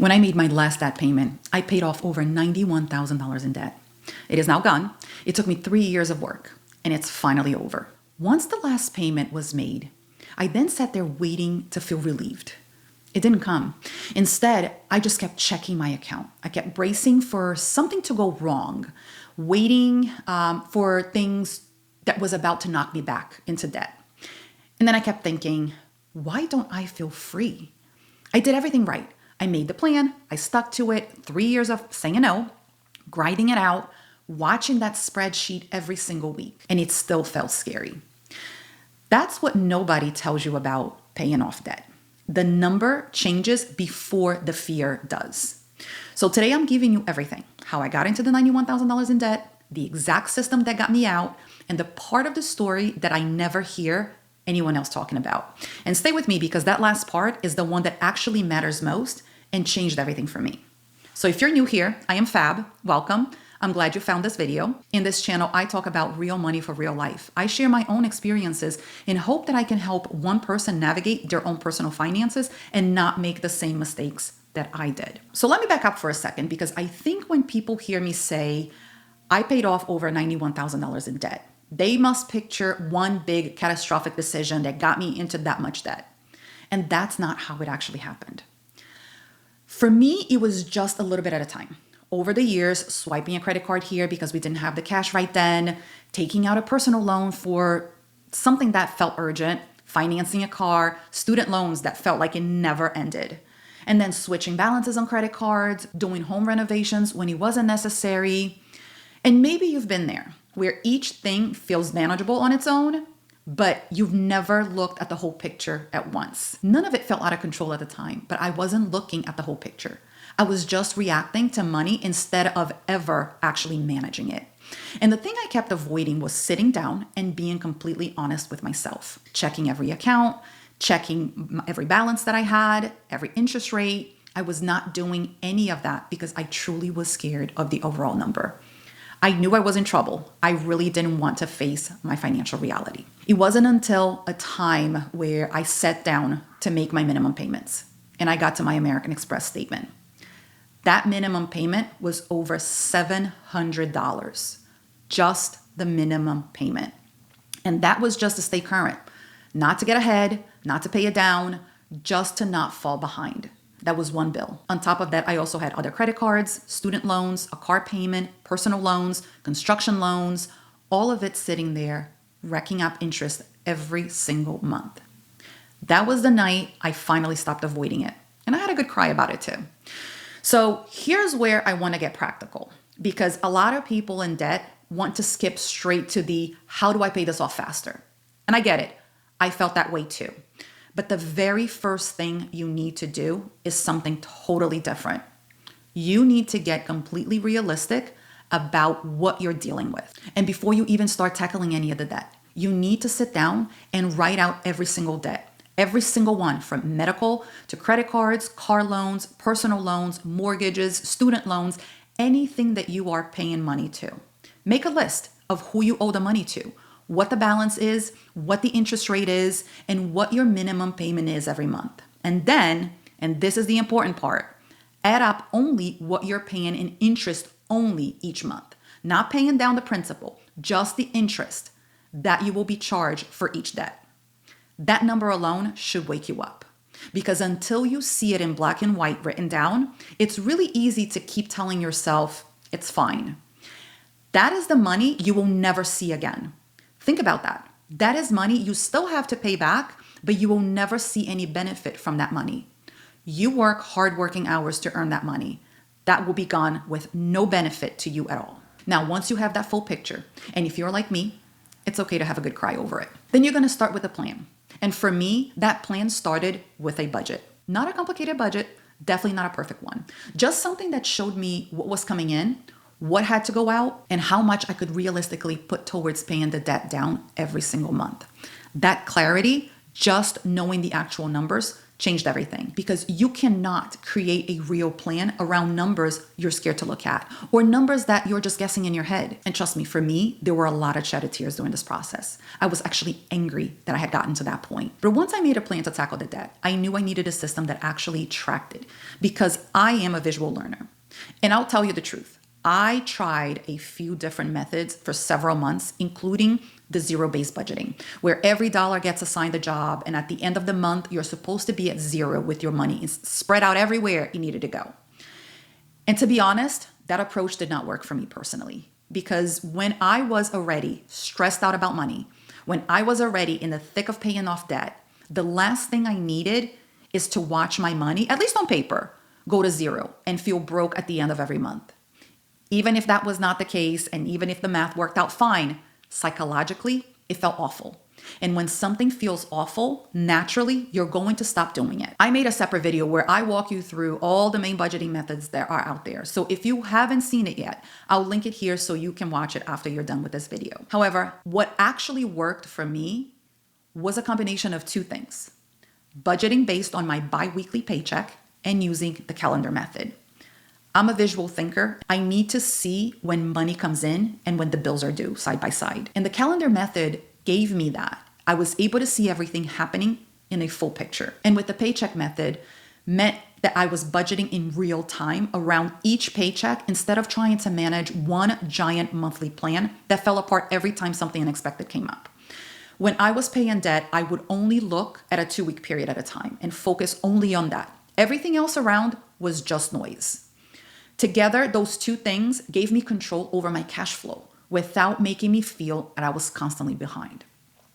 When I made my last debt payment, I paid off over $91,000 in debt. It is now gone. It took me 3 years of work, and it's finally over. Once the last payment was made, I then sat there waiting to feel relieved. It didn't come. Instead, I just kept checking my account. I kept bracing for something to go wrong, waiting for things that was about to knock me back into debt. And then I kept thinking, why don't I feel free? I did everything right. I made the plan. I stuck to it. 3 years of saying no, grinding it out, watching that spreadsheet every single week, and it still felt scary. That's what nobody tells you about paying off debt. The number changes before the fear does. So today I'm giving you everything. How I got into the $91,000 in debt, the exact system that got me out, and the part of the story that I never hear anyone else talking about. And stay with me because that last part is the one that actually matters most and changed everything for me. So if you're new here, I am Fab. Welcome. I'm glad you found this video. In this channel, I talk about real money for real life. I share my own experiences in hope that I can help one person navigate their own personal finances and not make the same mistakes that I did. So let me back up for a second because I think when people hear me say, I paid off over $91,000 in debt, they must picture one big catastrophic decision that got me into that much debt. And that's not how it actually happened. For me, it was just a little bit at a time. Over the years, swiping a credit card here because we didn't have the cash right then, taking out a personal loan for something that felt urgent, financing a car, student loans that felt like it never ended, and then switching balances on credit cards, doing home renovations when it wasn't necessary. And maybe you've been there, where each thing feels manageable on its own, but you've never looked at the whole picture at once. None of it felt out of control at the time, but I wasn't looking at the whole picture. I was just reacting to money instead of ever actually managing it. And the thing I kept avoiding was sitting down and being completely honest with myself, checking every account, checking every balance that I had, every interest rate. I was not doing any of that because I truly was scared of the overall number. I knew I was in trouble. I really didn't want to face my financial reality. It wasn't until a time where I sat down to make my minimum payments and I got to my American Express statement. That minimum payment was over $700, just the minimum payment. And that was just to stay current, not to get ahead, not to pay it down, just to not fall behind. That was one bill. On top of that, I also had other credit cards, student loans, a car payment, personal loans, construction loans, all of it sitting there, racking up interest every single month. That was the night I finally stopped avoiding it. And I had a good cry about it too. So here's where I want to get practical, because a lot of people in debt want to skip straight to the, how do I pay this off faster? And I get it. I felt that way too. But the very first thing you need to do is something totally different. You need to get completely realistic about what you're dealing with. And before you even start tackling any of the debt, you need to sit down and write out every single debt. Every single one, from medical to credit cards, car loans, personal loans, mortgages, student loans, anything that you are paying money to. Make a list of who you owe the money to, what the balance is, what the interest rate is, and what your minimum payment is every month. And then, and this is the important part, add up only what you're paying in interest only each month. Not paying down the principal, just the interest that you will be charged for each debt. That number alone should wake you up, because until you see it in black and white written down, it's really easy to keep telling yourself it's fine. That is the money you will never see again. Think about that. That is money you still have to pay back, but you will never see any benefit from that money. You work hardworking hours to earn that money. That will be gone with no benefit to you at all. Now, once you have that full picture, and if you're like me, it's okay to have a good cry over it, then you're going to start with a plan. And for me, that plan started with a budget. Not a complicated budget, definitely not a perfect one. Just something that showed me what was coming in, what had to go out, and how much I could realistically put towards paying the debt down every single month. That clarity, just knowing the actual numbers, changed everything, because you cannot create a real plan around numbers you're scared to look at or numbers that you're just guessing in your head. And trust me, for me, there were a lot of shed of tears during this process. I was actually angry that I had gotten to that point. But once I made a plan to tackle the debt, I knew I needed a system that actually tracked it, because I am a visual learner. And I'll tell you the truth. I tried a few different methods for several months, including the zero-based budgeting, where every dollar gets assigned a job, and at the end of the month, you're supposed to be at zero with your money. It's spread out everywhere you needed to go. And to be honest, that approach did not work for me personally, because when I was already stressed out about money, when I was already in the thick of paying off debt, the last thing I needed is to watch my money, at least on paper, go to zero and feel broke at the end of every month. Even if that was not the case, and even if the math worked out fine, psychologically, it felt awful. And when something feels awful, naturally, you're going to stop doing it. I made a separate video where I walk you through all the main budgeting methods that are out there. So if you haven't seen it yet, I'll link it here so you can watch it after you're done with this video. However, what actually worked for me was a combination of two things: budgeting based on my bi-weekly paycheck and using the calendar method. I'm a visual thinker. I need to see when money comes in and when the bills are due side by side. And the calendar method gave me that. I was able to see everything happening in a full picture. And with the paycheck method, meant that I was budgeting in real time around each paycheck instead of trying to manage one giant monthly plan that fell apart every time something unexpected came up. When I was paying debt, I would only look at a 2-week period at a time and focus only on that. Everything else around was just noise. Together, those two things gave me control over my cash flow without making me feel that I was constantly behind.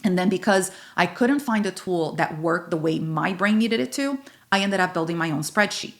And then because I couldn't find a tool that worked the way my brain needed it to, I ended up building my own spreadsheet.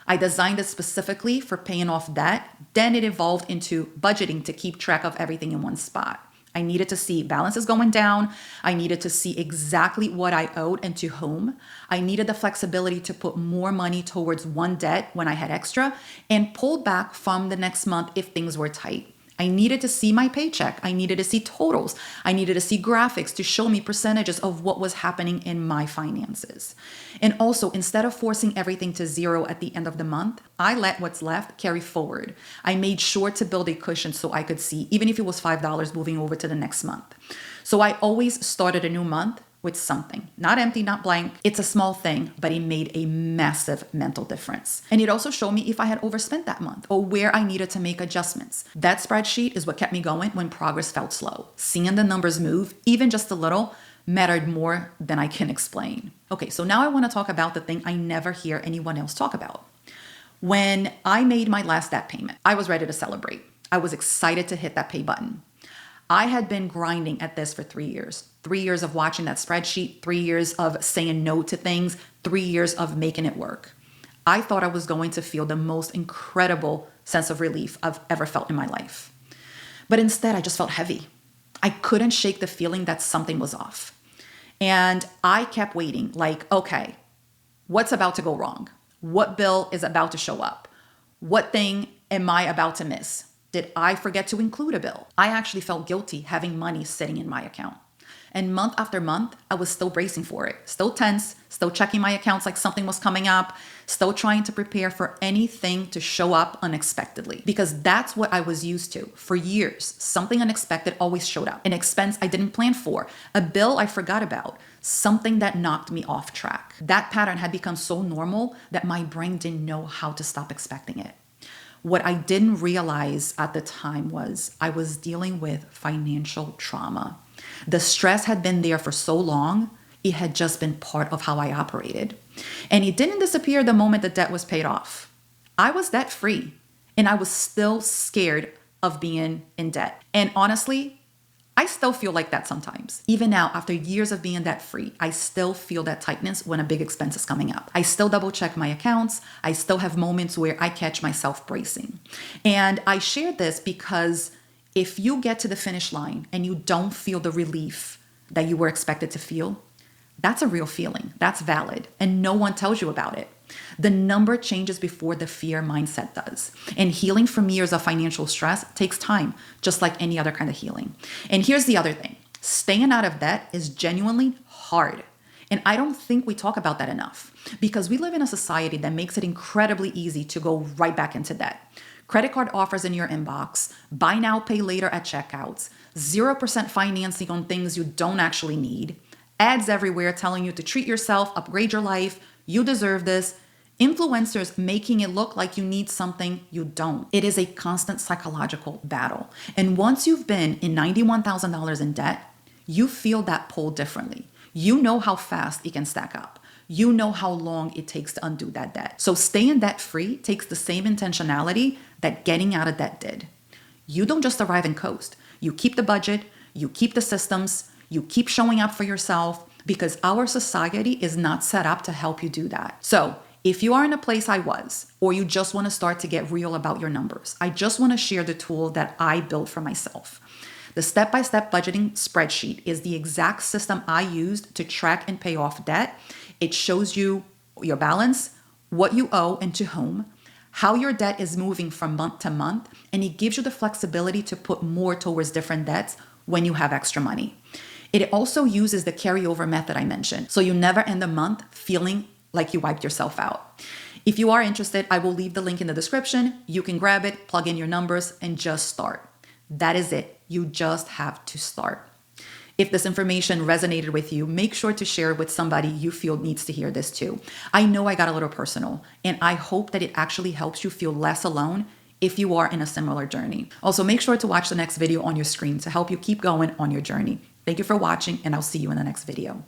I designed it specifically for paying off debt. Then it evolved into budgeting to keep track of everything in one spot. I needed to see balances going down. I needed to see exactly what I owed and to whom. I needed the flexibility to put more money towards one debt when I had extra and pull back from the next month if things were tight. I needed to see my paycheck. I needed to see totals. I needed to see graphics to show me percentages of what was happening in my finances. And also, instead of forcing everything to zero at the end of the month, I let what's left carry forward. I made sure to build a cushion so I could see, even if it was $5 moving over to the next month. So I always started a new month with something, not empty, not blank. It's a small thing, but it made a massive mental difference. And it also showed me if I had overspent that month or where I needed to make adjustments. That spreadsheet is what kept me going when progress felt slow. Seeing the numbers move, even just a little, mattered more than I can explain. Okay, so now I want to talk about the thing I never hear anyone else talk about. When I made my last debt payment, I was ready to celebrate. I was excited to hit that pay button. I had been grinding at this for 3 years. 3 years of watching that spreadsheet, 3 years of saying no to things, 3 years of making it work. I thought I was going to feel the most incredible sense of relief I've ever felt in my life. But instead, I just felt heavy. I couldn't shake the feeling that something was off. And I kept waiting, like, okay, what's about to go wrong? What bill is about to show up? What thing am I about to miss? Did I forget to include a bill? I actually felt guilty having money sitting in my account. And month after month, I was still bracing for it, still tense, still checking my accounts like something was coming up, still trying to prepare for anything to show up unexpectedly. Because that's what I was used to. For years, something unexpected always showed up. An expense I didn't plan for, a bill I forgot about, something that knocked me off track. That pattern had become so normal that my brain didn't know how to stop expecting it. What I didn't realize at the time was I was dealing with financial trauma. The stress had been there for so long, it had just been part of how I operated. And it didn't disappear the moment the debt was paid off. I was debt free, and I was still scared of being in debt. And honestly, I still feel like that sometimes. Even now, after years of being debt free, I still feel that tightness when a big expense is coming up. I still double check my accounts. I still have moments where I catch myself bracing. And I share this because if you get to the finish line and you don't feel the relief that you were expected to feel, that's a real feeling. That's valid. And no one tells you about it. The number changes before the fear mindset does. And healing from years of financial stress takes time, just like any other kind of healing. And here's the other thing. Staying out of debt is genuinely hard. And I don't think we talk about that enough. because we live in a society that makes it incredibly easy to go right back into debt. Credit card offers in your inbox, buy now, pay later at checkouts, 0% financing on things you don't actually need, ads everywhere telling you to treat yourself, upgrade your life, you deserve this, influencers making it look like you need something you don't. It is a constant psychological battle. And once you've been in $91,000 in debt, you feel that pull differently. You know how fast it can stack up. You know how long it takes to undo that debt. So staying debt free takes the same intentionality that getting out of debt did. You don't just arrive and coast. You keep the budget, you keep the systems, you keep showing up for yourself, because our society is not set up to help you do that. So if you are in a place I was, or you just want to start to get real about your numbers, I just want to share the tool that I built for myself. The step-by-step budgeting spreadsheet is the exact system I used to track and pay off debt. It shows you your balance, what you owe and to whom, how your debt is moving from month to month, and it gives you the flexibility to put more towards different debts when you have extra money. It also uses the carryover method I mentioned, so you never end the month feeling like you wiped yourself out. If you are interested, I will leave the link in the description. You can grab it, plug in your numbers, and just start. That is it. You just have to start. If this information resonated with you, make sure to share it with somebody you feel needs to hear this too. I know I got a little personal, and I hope that it actually helps you feel less alone if you are in a similar journey. Also, make sure to watch the next video on your screen to help you keep going on your journey. Thank you for watching, and I'll see you in the next video.